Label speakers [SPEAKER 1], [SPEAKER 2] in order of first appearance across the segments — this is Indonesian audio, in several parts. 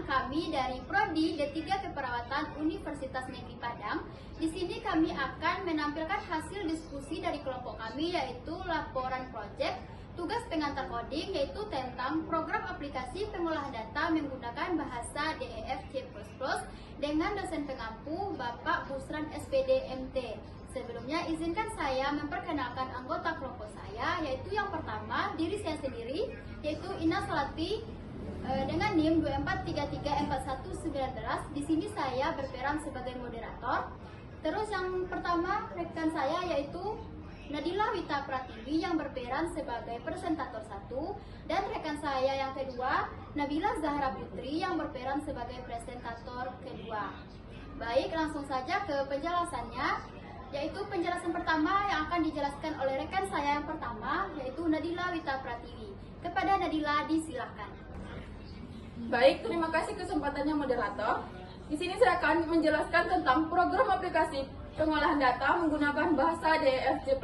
[SPEAKER 1] kami dari Prodi D3 Keperawatan Universitas Negeri Padang. Di sini kami akan menampilkan hasil diskusi dari kelompok kami, yaitu laporan proyek tugas pengantar coding, yaitu tentang program aplikasi pengolahan data menggunakan bahasa DEF C++ dengan dosen pengampu Bapak Busran SPD MT. Sebelumnya izinkan saya memperkenalkan anggota kelompok saya, yaitu yang pertama diri saya sendiri, yaitu Ina Salati dengan NIM 24334119. Di sini saya berperan sebagai moderator. Terus yang pertama rekan saya yaitu Nadila Wita Pratiwi yang berperan sebagai presentator 1, dan rekan saya yang kedua Nabila Zahra Putri yang berperan sebagai presentator kedua. Baik, langsung saja ke penjelasannya, yaitu penjelasan pertama yang akan dijelaskan oleh rekan saya yang pertama, yaitu Nadila Wita Pratiwi. Kepada Nadila disilakan.
[SPEAKER 2] Baik, terima kasih kesempatannya moderator. Di sini saya akan menjelaskan tentang program aplikasi pengolahan data menggunakan bahasa DEF C++.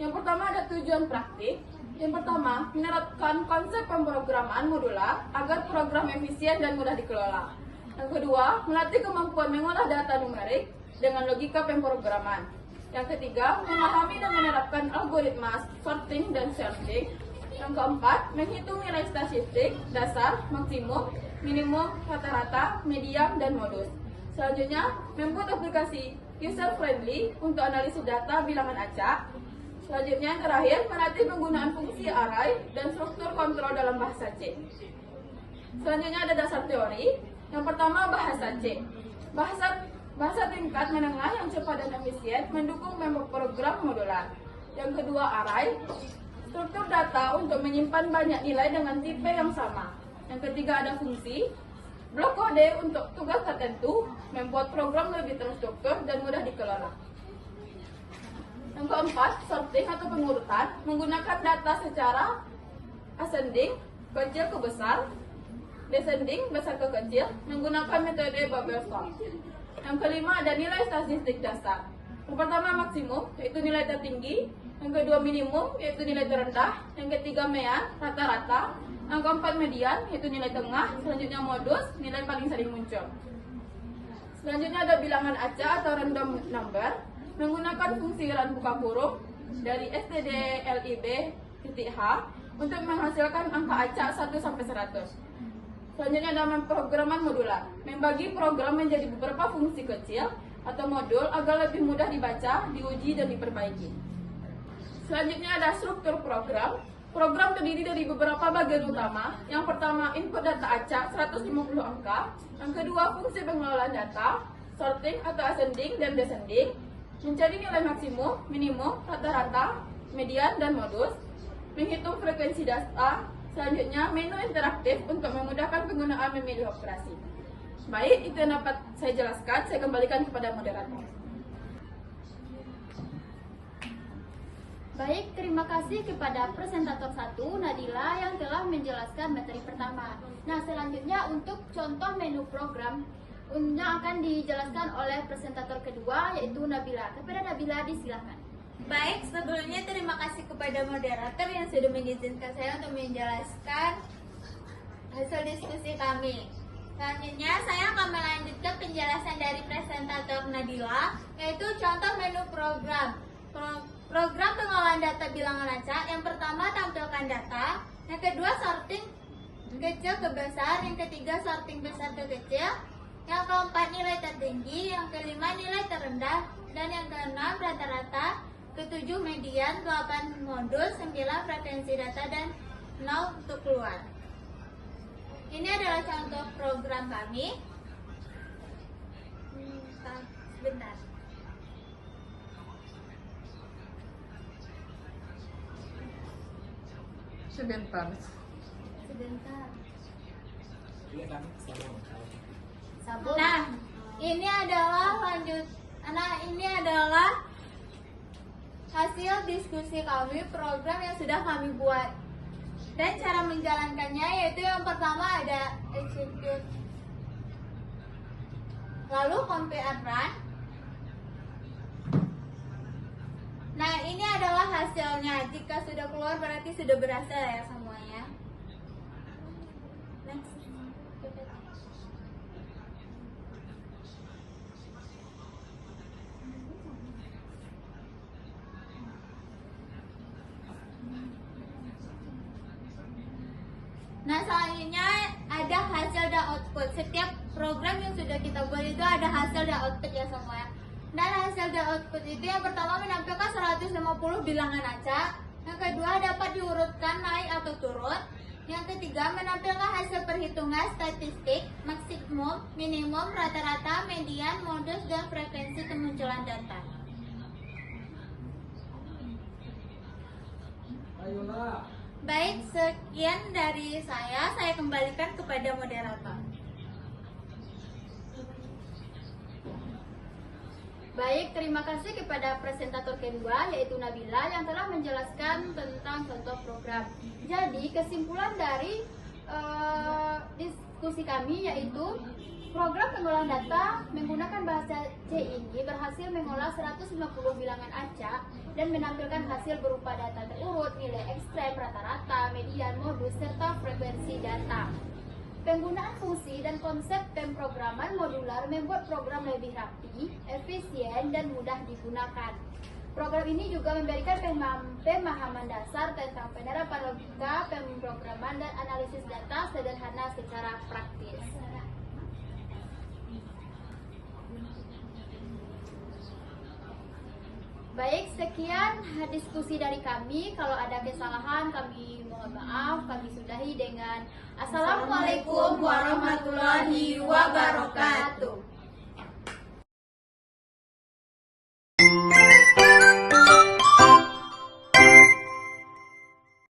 [SPEAKER 2] Yang pertama ada tujuan praktik. Yang pertama, menerapkan konsep pemrograman modular agar program efisien dan mudah dikelola. Yang kedua, melatih kemampuan mengolah data numerik dengan logika pemrograman. Yang ketiga, memahami dan menerapkan algoritma sorting dan searching. Yang keempat, menghitung nilai statistik, dasar, maksimum, minimum, rata-rata, median, dan modus. Selanjutnya, membuat aplikasi user-friendly untuk analisis data bilangan acak. Selanjutnya, yang terakhir, melatih penggunaan fungsi array dan struktur kontrol dalam bahasa C. Selanjutnya ada dasar teori. Yang pertama, bahasa C. Bahasa tingkat menengah yang cepat dan efisien mendukung program modular. Yang kedua, array. Struktur data untuk menyimpan banyak nilai dengan tipe yang sama. Yang ketiga ada fungsi. Blok kode untuk tugas tertentu, membuat program lebih terstruktur dan mudah dikelola. Yang keempat, sorting atau pengurutan, menggunakan data secara ascending, kecil ke besar, descending, besar ke kecil, menggunakan metode bubble sort. Yang kelima ada nilai statistik dasar. Yang pertama maksimum, yaitu nilai tertinggi. Yang kedua minimum, yaitu nilai terendah. Yang ketiga mean, rata-rata. Yang keempat median, yaitu nilai tengah. Selanjutnya modus, nilai paling sering muncul. Selanjutnya ada bilangan acak atau random number, menggunakan fungsi run buka huruf dari stdlib.h untuk menghasilkan angka acak 1-100. Selanjutnya ada pemrograman modular, membagi program menjadi beberapa fungsi kecil atau modul agar lebih mudah dibaca, diuji, dan diperbaiki. Selanjutnya ada struktur program. Program terdiri dari beberapa bagian utama. Yang pertama, input data acak 150 angka. Yang kedua, fungsi pengelolaan data, sorting atau ascending dan descending, mencari nilai maksimum, minimum, rata-rata, median, dan modus, menghitung frekuensi data. Selanjutnya, menu interaktif untuk memudahkan penggunaan memilih operasi. Baik, itu yang dapat saya jelaskan. Saya kembalikan kepada moderator.
[SPEAKER 1] Baik, terima kasih kepada presentator 1, Nadila, yang telah menjelaskan materi pertama. Nah, selanjutnya untuk contoh menu program yang akan dijelaskan oleh presentator kedua, yaitu Nabila. Kepada Nabila disilakan.
[SPEAKER 3] Baik, sebelumnya terima kasih kepada moderator yang sudah mengizinkan saya untuk menjelaskan hasil diskusi kami. Selanjutnya, saya akan melanjutkan penjelasan dari presentator Nadila, yaitu contoh menu program. Program pengolahan data bilangan acak. Yang pertama, tampilkan data. Yang kedua, sorting kecil ke besar. Yang ketiga, sorting besar ke kecil. Yang keempat, nilai tertinggi. Yang kelima, nilai terendah. Dan yang keenam, rata-rata. Ketujuh, median. 8, modus. 9, frekuensi data. Dan 0 untuk keluar. Ini adalah contoh program kami. Sebentar.
[SPEAKER 2] Sebentar.
[SPEAKER 3] Nah, ini adalah hasil diskusi kami, program yang sudah kami buat. Dan cara menjalankannya yaitu yang pertama ada execute, lalu compare run. Nah, ini adalah hasilnya. Jika sudah keluar berarti sudah berhasil ya semuanya. Nah, Nah, selanjutnya ada hasil dan output. Setiap program yang sudah kita buat itu ada hasil dan output ya semua ya. Dan hasil dan output itu yang pertama menampilkan 150 bilangan acak. Yang kedua dapat diurutkan naik atau turun. Yang ketiga menampilkan hasil perhitungan statistik, maksimum, minimum, rata-rata, median, modus, dan frekuensi kemunculan data. Baik, sekian dari saya kembalikan kepada moderator.
[SPEAKER 1] Baik, terima kasih kepada presentator kedua yaitu Nabila yang telah menjelaskan tentang contoh program. Jadi kesimpulan dari diskusi kami yaitu program pengolahan data menggunakan bahasa C ini berhasil mengolah 150 bilangan acak dan menampilkan hasil berupa data terurut, nilai ekstrem, rata-rata, median, modus, serta frekuensi data. Penggunaan fungsi dan konsep pemrograman modular membuat program lebih rapi, efisien, dan mudah digunakan. Program ini juga memberikan pemahaman dasar tentang penerapan logika, pemrograman, dan analisis data sederhana secara praktis. Baik, sekian diskusi dari kami. Kalau ada kesalahan kami mohon maaf. Kami sudahi dengan Assalamualaikum warahmatullahi